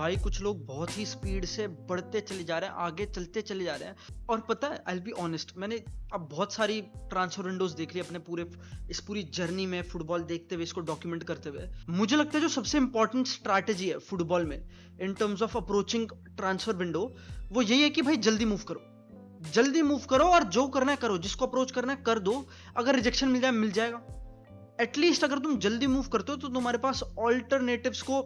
भाई कुछ लोग बहुत ही स्पीड से बढ़ते चले जा रहे हैं, आगे चलते चले जा रहे हैं। और पता है, आई विल बी ऑनेस्ट, मैंने अब बहुत सारी ट्रांसफर विंडोज देख ली अपने इस पूरी जर्नी में, फुटबॉल देखते हुए, इसको डॉक्यूमेंट करते हुए। मुझे लगता है जो सबसे इंपॉर्टेंट स्ट्रैटेजी है फुटबॉल में in terms of approaching transfer window, वो यही है कि भाई जल्दी मूव करो, जल्दी मूव करो और जो करना है करो, जिसको अप्रोच करना है कर दो। अगर रिजेक्शन मिल जाए मिल जाएगा। एटलीस्ट अगर तुम जल्दी मूव करते हो तो तुम्हारे पास ऑल्टरनेटिव्स को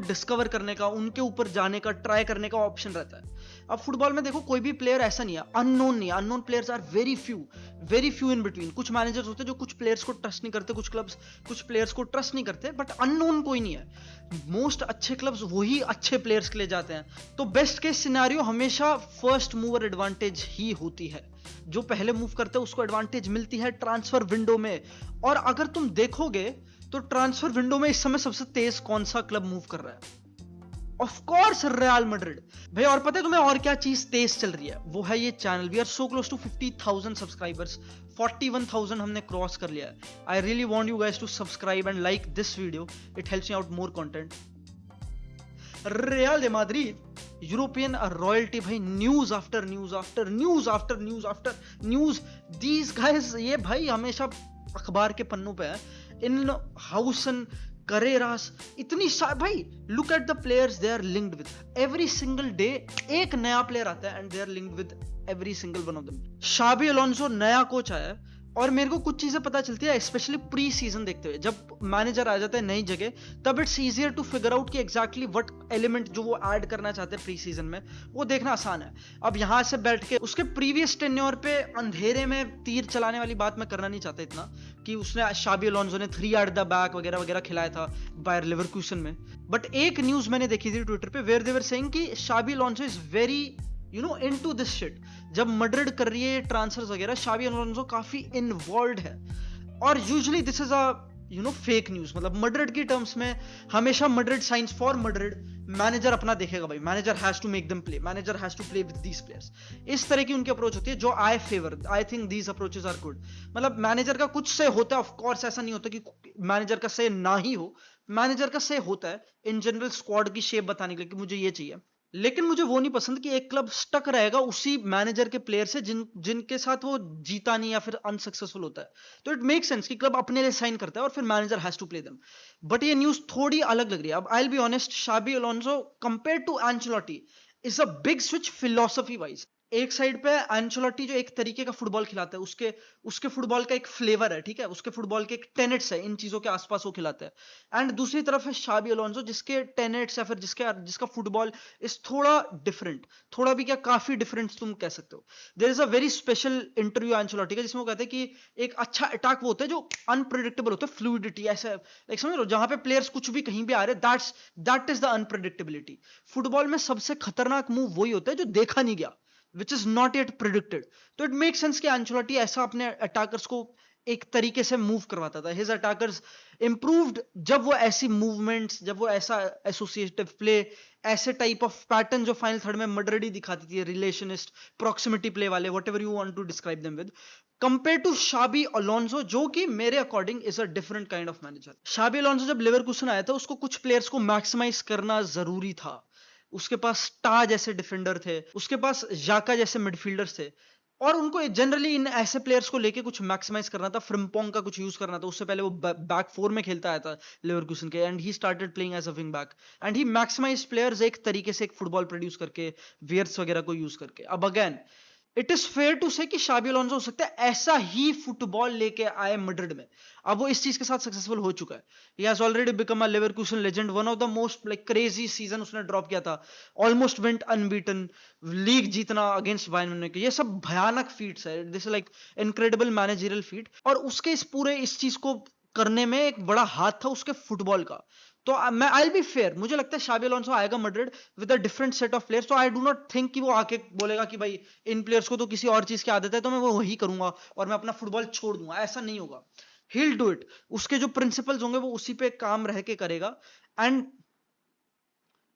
डिस्कवर करने का, उनके ऊपर जाने का, ट्राई करने का ऑप्शन रहता है। अब फुटबॉल में देखो, कोई भी प्लेयर ऐसा नहीं है, अननोन नहीं है। Unknown players are very few in between. कुछ मैनेजर्स होते हैं जो कुछ प्लेयर्स को ट्रस्ट नहीं करते, कुछ क्लब्स कुछ प्लेयर्स को ट्रस्ट नहीं करते, बट अननोन कोई नहीं है। मोस्ट अच्छे क्लब्स वही अच्छे प्लेयर्स के लिए जाते हैं। तो बेस्ट केस सिनेरियो हमेशा फर्स्ट मूवर एडवांटेज ही होती है। जो पहले मूव करते हैं उसको एडवांटेज मिलती है ट्रांसफर विंडो में। और अगर तुम देखोगे तो ट्रांसफर विंडो में इस समय सबसे तेज कौन सा क्लब मूव कर रहा है? ऑफ कोर्स रियल मैड्रिड भाई। और पता है तुम्हें और क्या चीज तेज चल रही है? वो है ये channel. We are so close to 50,000 subscribers. 41,000 हमने क्रॉस कर लिया है। I really want you guys to subscribe and like this video. It helps me out more content. Real Madrid, European royalty भाई, news after news after news after news after news. These guys, ये भाई हमेशा अखबार के पन्नों पे है। इन हाउसन, Carreras, इतनी भाई look at the players they are linked with every single day. एक नया प्लेयर आता है and they are linked with every single one of them. Xabi Alonso नया कोच आया है और मेरे को कुछ चीजें पता चलती है, स्पेशली प्री सीजन देखते हुए। जब मैनेजर आ जाता है नई जगह, तब it's easier to figure out कि एग्जैक्टली व्हाट एलिमेंट जो वो ऐड करना चाहते हैं प्री सीजन में, वो देखना आसान है। अब यहां से बैठ के उसके प्रीवियस टेन्योर पे अंधेरे में तीर चलाने वाली बात मैं करना नहीं चाहता इतना, कि उसने शाबी अलोंसो ने 3 एट द बैक वगैरह वगैरह खिलाया था बायर लेवरकुसन में। बट एक न्यूज मैंने देखी थी ट्विटर पे, वेयर दे वर सेइंग कि Xabi Alonso is very into this shit. जब मैड्रिड कर रही है ट्रांसफर्स वगैरह, शाबी अलोंसो काफी इन्वॉल्वड है। और usually this is a fake news. मतलब मैड्रिड की टर्म्स में हमेशा Madrid signs for Madrid, manager अपना देखेगा भाई, manager has to make them play, manager has to play with these players. इस तरह की उनकी अप्रोच होती है जो I favour. I think these approaches are good. मतलब मैनेजर का कुछ से होता है, ऑफ कोर्स ऐसा नहीं होता कि मैनेजर का से ना ही हो। मैनेजर का से होता है इन जनरल स्क्वाड की शेप बताने के लिए कि मुझे ये चाहिए। लेकिन मुझे वो नहीं पसंद कि एक क्लब स्टक रहेगा उसी मैनेजर के प्लेयर से जिनके साथ वो जीता नहीं या फिर अनसक्सेसफुल होता है। तो इट मेक सेंस कि क्लब अपने लिए साइन करता है और फिर manager has to play them. But ये न्यूज थोड़ी अलग लग रही है। अब I will be honest, Xabi Alonso compare to Ancelotti is a big switch philosophy wise. एक साइड पे एंचेलोटी जो एक तरीके का फुटबॉल खिलाता है, उसके उसके फुटबॉल का एक फ्लेवर है, ठीक है, उसके फुटबॉल के एक टेनेट्स है, इन चीजों के आसपास वो खिलाता है। एंड दूसरी तरफ है शाबी अलोंसो, जिसके टेनेट्स या फिर जिसका फुटबॉल इस थोड़ा डिफरेंट, थोड़ा भी क्या काफी डिफरेंट तुम कह सकते हो। There is a very special interview Ancelotti का, जिसमें वो कहते हैं कि एक अच्छा अटैक वो होता है जो अनप्रेडिक्टेबल होता है, फ्लूइडिटी, ऐसा लाइक समझ लो, जहां पे प्लेयर्स कुछ भी कहीं भी आ रहे, that is the unpredictability. Football में सबसे खतरनाक मूव वही होता है जो देखा नहीं गया, which is not yet predicted. तो इट मेक सेंस कि एंचेलोटी ऐसा अपने अटैकर्स को एक तरीके से मूव करवाता था। हिज अटैकर्स इंप्रूव्ड जब वो ऐसी मूवमेंट्स, जब वो ऐसा एसोसिएटिव प्ले, ऐसे टाइप ऑफ पैटर्न जो फाइनल थर्ड में मैड्रिड ही दिखाती थी, रिलेशनिस्ट, प्रॉक्सिमिटी प्ले वाले, whatever you want to describe them with, compare to Xabi Alonso, जो कि मेरे according is a different kind of manager. Xabi Alonso जब लेवरकुसन आया था, उसको कुछ प्लेयर्स को मैक्सिमाइज करना जरूरी था। उसके पास स्टा जैसे डिफेंडर थे, उसके पास जाका जैसे मिडफील्डर्स थे, और उनको जनरली इन ऐसे प्लेयर्स को लेके कुछ मैक्सिमाइज करना था। फ्रिम्पोंग का कुछ यूज करना था। उससे पहले वो बैक फोर में खेलता आया था लेवरकुसन के, and he started playing as a wing back, and he maximise players एक तरीके से, एक फुटबॉल प्रोड्यूस करके, वेयर्स वगैरह को यूज करके। अब again it is fair to say कि शाबी अलोंसो हो सकता है ऐसा ही फुटबॉल लेके आए मैड्रिड में। अब वो इस चीज के साथ सक्सेसफुल हो चुका है। He has already become a Leverkusen legend. One of the most like crazy season उसने ड्रॉप किया था, ऑलमोस्ट वेंट अनबीटन, लीग जीतना अगेंस्ट बायर्न म्यूनिख, ये सब भयानक फीट्स है। This is like incredible managerial feet. और उसके इस चीज को करने में एक बड़ा हाथ था उसके फुटबॉल का। तो मैं आई विल बी फेयर, मुझे लगता है शाबी अलोंसो आएगा Madrid with a different set of players. तो आई डू नॉट थिंक कि वो आके बोलेगा कि भाई इन प्लेयर्स को तो किसी और चीज की आदत है तो मैं वो वही करूंगा और मैं अपना फुटबॉल छोड़ दूंगा। ऐसा नहीं होगा। He will do it. उसके जो प्रिंसिपल्स होंगे वो उसी पे काम रह के करेगा। एंड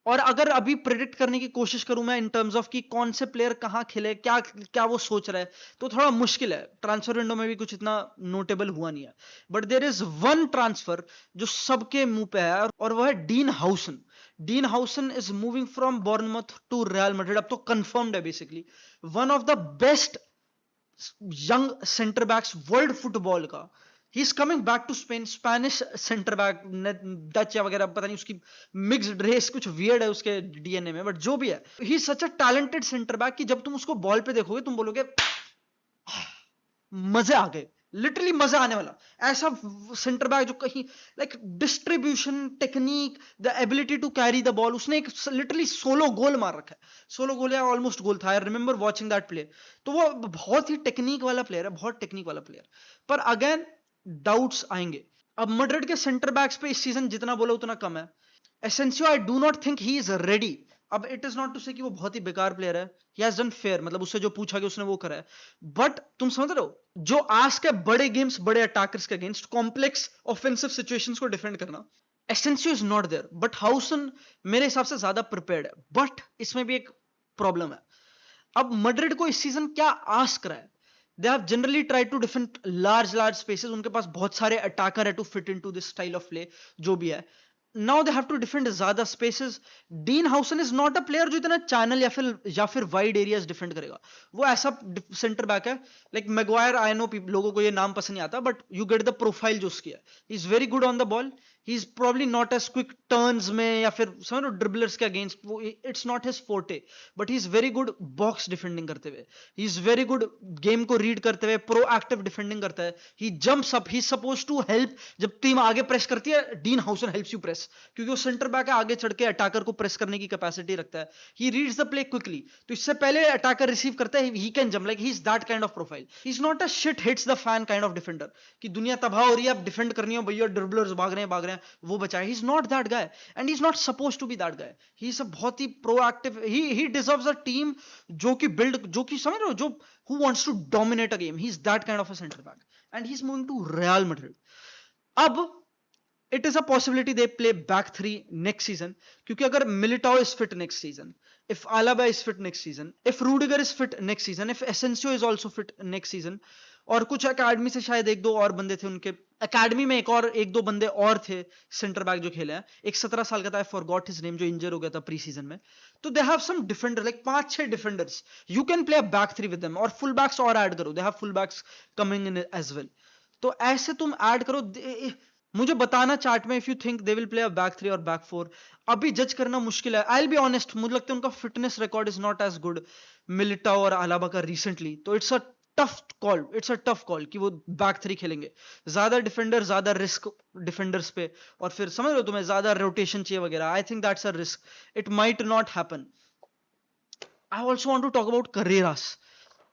और अगर अभी प्रिडिक्ट करने की कोशिश करूं मैं इन टर्म्स ऑफ कि कौन से प्लेयर कहां खेले, क्या क्या वो सोच रहा है, तो थोड़ा मुश्किल है। ट्रांसफर विंडो में भी कुछ इतना नोटेबल हुआ नहीं है। But there is one transfer जो सबके मुंह पे है, और वह है Dean Huijsen. Dean Huijsen is moving from Bournemouth to Real Madrid, अब तो कंफर्म्ड है basically. One of the best young centre backs world football का, he is coming back to Spain. Spanish centre back, Dutch या वगैरह पता नहीं, उसकी mixed race कुछ वियर्ड है उसके डीएनए में, बट जो भी है, he is such a talented centre back कि जब तुम उसको बॉल पे देखोगे तुम बोलोगे मजे आ गए, लिटरली मजा आने वाला। ऐसा सेंटर बैक जो कहीं like distribution technique, the ability to carry the ball, उसने एक लिटरली सोलो गोल मार रखा है, सोलो गोल या ऑलमोस्ट गोल था, I remember watching that play. तो वो बहुत ही टेक्निक वाला प्लेयर है, बहुत टेक्निक वाला प्लेयर। पर अगेन डाउट्स आएंगे। अब मैड्रिड के सेंटर बैक्स पे इस सीजन जितना बोला उतना कम है। Asensio I do not think he is ready. अब it is not to say कि वो बहुत ही बेकार प्लेयर है, ही हैज डन फेयर, मतलब उससे जो पूछा कि उसने वो करा है। बट तुम समझ रहे हो, जो आज के बड़े गेम्स बड़े अटैकर्स के अगेंस्ट कॉम्प्लेक्स ऑफेंसिव सिचुएशंस को डिफेंड करना, एसेंसियो इज नॉट देयर। बट हाउसन मेरे हिसाब से ज्यादा प्रिपेयर्ड है, बट इसमें भी एक प्रॉब्लम है। अब मैड्रिड को इस सीजन क्या आस्क रहा है, they have generally try to defend large spaces, उनके पास बहुत सारे अटैकर है to fit into this style of play जो भी है। Now they have to defend ज्यादा spaces. Dean Huijsen is not a player जो इतना चैनल या फिर वाइड एरियाज डिफेंड करेगा। वो ऐसा सेंटर बैक है लाइक मैग्वायर, आई नो लोगों को ये नाम पसंद नहीं आता, but you get the profile जो उसकी है। He is very good on the ball, he is probably not as quick turns में या फिर समझ लो ड्रिबलर्स के अगेंस्ट, वो it's not his forte, but he is very good box defending करते हुए, he is very good game को रीड करते हुए, प्रोएक्टिव डिफेंडिंग करता है। He jumps up, he is suppose to help, जब टीम आगे प्रेस करती है Dean Huijsen helps you press, क्योंकि वो सेंटर बैक है, आगे चढ़ के अटैकर को प्रेस करने की कैपेसिटी रखता है। He reads the play quickly, तो इससे पहले अटैकर रिसीव करता है he can jump, like he is that kind of profile. He is not a shit hits the fan kind of defender कि दुनिया तबाह हो रही है अब डिफेंड करनी हो भैया, ड्रिबलर्स भाग रहे हैं वो बचाए। He is not that guy and he is not suppose to be that guy. He is a बहुत ही proactive, he deserves a team जो कि बिल्ड, जो कि समझ रहे हो, जो who wants to dominate a game, he is that kind of a centre back and he is moving to Real Madrid. अब it is a possibility they play back three next season, क्योंकि अगर Militao is fit next season, if Alaba is fit next season, if Rudiger is fit next season, if Asensio is also fit next season, और कुछ academy से शायद एक दो और बंदे थे उनके एकेडमी में, एक दो बंदे और थे सेंटर बैक जो खेले हैं, एक 17 साल का था, आई फॉरगॉट हिज नेम, जो इंजर हो गया था प्री सीजन में। तो they have some defender, like 5-6 defenders, you can play a back three with them, और फुल बैक्स और ऐड करो, they have full backs coming in as well. तो ऐसे तुम ऐड करो, मुझे बताना चार्ट में if you think they will play a back three और बैक फोर। अभी जज करना मुश्किल है, आई विल बी ऑनेस्ट, मुझे लगता है उनका fitness record is not as good Militao और अलाबा का रिसेंटली, तो it's a tough call, it's a tough call कि वो बैक थ्री खेलेंगे। ज्यादा डिफेंडर, ज्यादा रिस्क डिफेंडर्स पे, और फिर समझ रहे हो तुम्हें ज्यादा रोटेशन चाहिए वगैरह, I think that's a risk, it might not happen. I also want to talk about Carreras.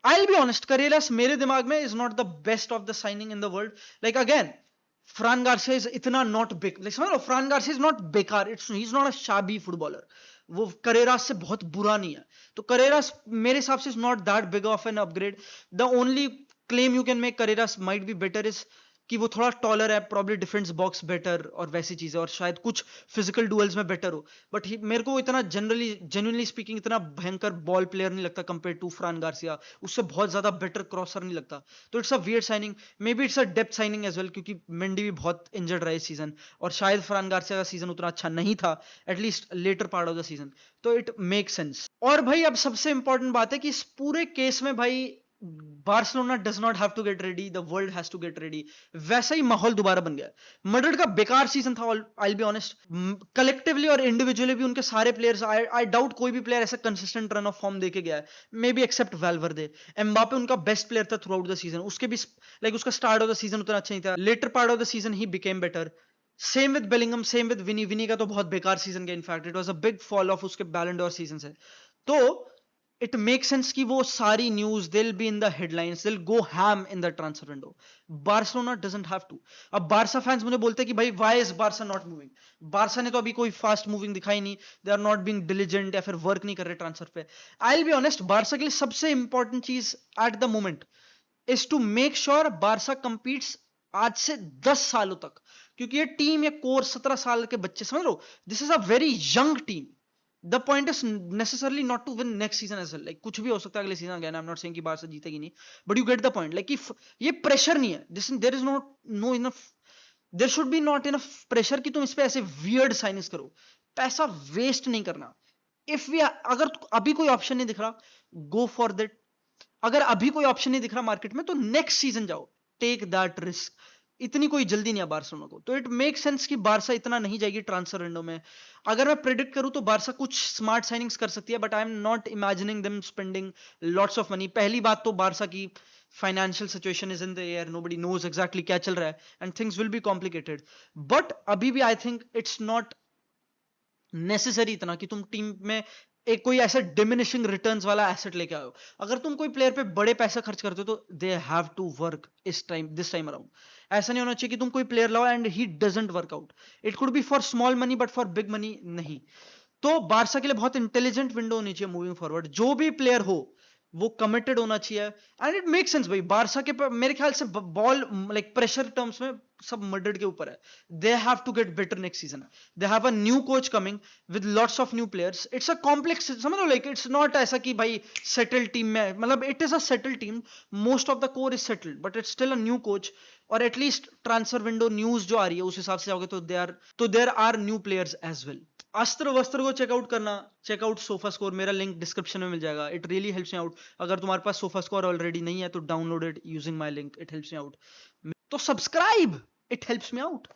I'll be honest, Carreras मेरे दिमाग में is not the best of the signing in the world. Like again, Fran Garcia is इतना not big. Like समझ लो, Fran Garcia is not बेकार. He's not a shabby footballer. वो Carreras से बहुत बुरा नहीं है, तो करेरास मेरे हिसाब से is not that big of an upgrade. The only claim you can make Carreras might be better is कि वो थोड़ा टॉलर है, प्रॉब्ली डिफेंस बॉक्स बेटर और वैसी चीजें, और शायद कुछ फिजिकल डुअल्स में बेटर हो। बट मेरे को इतना जनरली जेन्युइनली स्पीकिंग इतना भयंकर बॉल प्लेयर नहीं लगता कंपेयर टू फ्रान गार्सिया, उससे बहुत ज्यादा बेटर क्रॉसर नहीं लगता। तो it's a weird signing, maybe it's a depth signing as well, क्योंकि मेंडी भी बहुत इंजर्ड रहा इस सीजन, और शायद फ्रान गार्सिया का सीजन उतना अच्छा नहीं था at least later part of the season, तो इट मेक सेंस। और भाई अब सबसे इंपॉर्टेंट बात है कि इस पूरे केस में भाई Barcelona does not have to get ready, the world has to get ready. वैसा ही माहौल दोबारा बन गया। मैड्रिड का बेकार सीजन था, आई बी ऑनेस्ट, कलेक्टिवली और इंडिविजुअली भी उनके सारे प्लेयर्स, आई डाउट कोई भी प्लेयर ऐसा कंसिस्टेंट रन ऑफ फॉर्म देके गया है, मे बी एक्सेप्ट वैल्वर्दे। एम्बापे उनका बेस्ट प्लेयर था थ्रू आउट द सीजन, उसके भी लाइक उसका स्टार्ट ऑफ द सीजन उतना अच्छा नहीं था, later part of the season he became better. Same with Bellingham, same with Vini, Vini का तो बहुत बेकार सीजन गया, in fact it was a big fall off उसके बैलन डोर सीजन से। तो इट मेक सेंस कि वो सारी न्यूज दिल be in the headlines, they'll go ham in the transfer window. Barcelona doesn't have to. अब बारसा फैंस मुझे बोलते हैं कि भाई why is Barca not moving, Barca ने तो अभी कोई फास्ट मूविंग दिखाई नहीं, they are not being diligent या फिर वर्क नहीं कर रहे ट्रांसफर पे। I will be honest, Barca के लिए सबसे इंपॉर्टेंट चीज at the moment is to make sure Barca competes आज से 10 सालों तक, क्योंकि ये टीम, ये कोर 17 साल के बच्चे, समझ लो this is a very young team. The point is necessarily not to win next season as well, like कुछ भी हो सकता है अगले season again, I am not saying कि बारसा जीतेगी नहीं, but you get the point, like if ये प्रेशर नहीं है, this there is no no enough, there should be not enough pressure कि तुम इस पे ऐसे वियर्ड साइनिंग्स करो। पैसा वेस्ट नहीं करना। इफ वी अगर अभी कोई ऑप्शन नहीं दिख रहा, गो फॉर दैट। अगर अभी कोई ऑप्शन नहीं दिख रहा मार्केट में, तो नेक्स्ट सीजन जाओ, टेक दैट रिस्क। इतनी कोई जल्दी नहीं है बार्सिलोना को, तो इट मेक सेंस कि बारसा इतना नहीं जाएगी ट्रांसफर विंडो में। अगर मैं प्रिडिक्ट करूं तो बारसा कुछ स्मार्ट साइनिंग्स कर सकती है, but I am not imagining them spending lots of money. पहली बात तो बारसा की financial situation is in the air, nobody knows exactly क्या चल रहा है, and things will be complicated. But अभी भी I think it's not necessary इतना कि तुम टीम में एक कोई ऐसा डिमिनिशिंग रिटर्न्स वाला एसेट लेके आओ। अगर तुम कोई प्लेयर पे बड़े पैसे खर्च करते हो तो दे हैव टू वर्क इस टाइम, दिस टाइम अराउंड। ऐसा नहीं होना चाहिए कि तुम कोई प्लेयर लाओ and he doesn't work out. It could be for small money but for big money नहीं। तो बारसा के लिए बहुत इंटेलिजेंट विंडो होनी चाहिए मूविंग फॉरवर्ड। जो भी प्लेयर हो वो कमिटेड होना चाहिए, एंड इट मेक सेंस भाई। बारसा के मेरे ख्याल से बॉल लाइक प्रेशर टर्म्स में सब मड्रिड के ऊपर है। They have to get better next season. They have a new coach coming with lots of new players. It's a complex, समझ लो, लाइक इट्स नॉट ऐसा कि भाई सेटल टीम में, मतलब it is a settle team. Most of the core is settled, but it's still a new coach. और at least transfer window news जो आ रही है उस हिसाब से जाओगे तो there are new players as well. अस्त्र वस्त्र को चेकआउट करना, चेकआउट सोफा स्कोर, मेरा लिंक डिस्क्रिप्शन में मिल जाएगा। It really helps me out. अगर तुम्हारे पास सोफा स्कोर ऑलरेडी नहीं है तो download it using my link, it helps me out. तो subscribe, it helps me out.